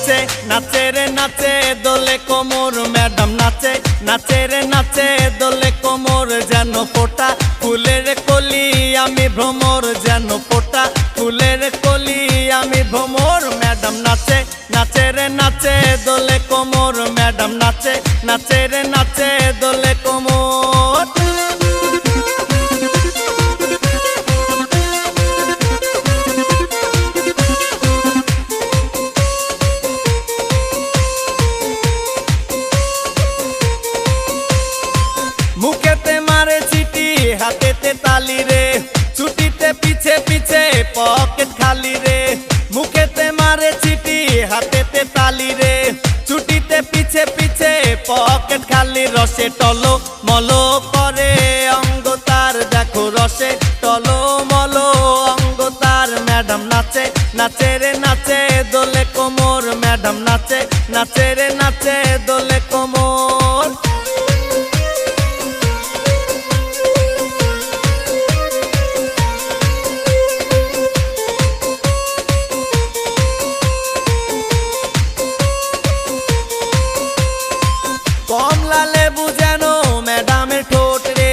নাচে নাচে রে নাচে দোলে কোমর ম্যাডাম নাচে নাচে রে নাচে দোলে কোমর যেন ফোটা ফুলের কলি আমি ভ্রমর যেন ফোটা ফুলের কলি আমি ভ্রমর ম্যাডাম নাচে নাচে রে নাচে দোলে কোমর ম্যাডাম নাচে নাচে রে নাচে দোলে কোমর। মুখেতে মারে চিঠি হাতেতে তালি রে ছুটিতে পিছে পিছে পকেট খালি রে মুখেতে মারে চিঠি হাতেতে তালি রে ছুটিতে পিছে পিছে পকেট খালি রসে টলো মলো করে অঙ্গ তার দেখো রসে টলো মলো অঙ্গ তার ম্যাডাম নাচে নাচে রে নাচে দোলে কোমর ম্যাডাম নাচে নাচে রে নাচে দোলে কোমর। কমলা লেবু যেন ম্যাডামের ঠোঁট রে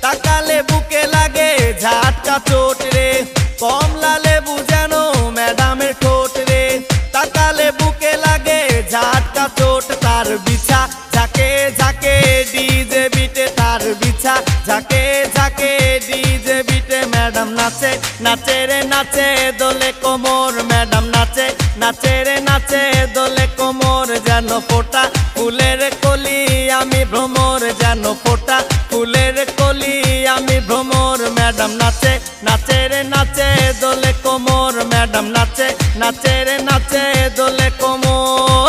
তাকালে বুকে লাগে ঝাটকা চোট রে কমলা লেবু যেন ম্যাডামের ঠোঁট রে তাকালে বুকে লাগে ঝাটকা চোট তার বিছা ঝাঁকে ঝাঁকে ডিজে বিটে তার বিছা ঝাঁকে ঝাঁকে ডিজে বিটে ম্যাডাম নাচে নাচে রে নাচে দোলে কোমর ম্যাডাম নাচে নাচে রে নাচে দোলে কোমর যেন ফোটা ফুলের কলি আমি ভ্রমর যেন ফোটা ফুলের কলি আমি ভ্রমর ম্যাডাম নাচে নাচে রে নাচে দোলে কোমর ম্যাডাম নাচে নাচে রে নাচে দোলে কোমর।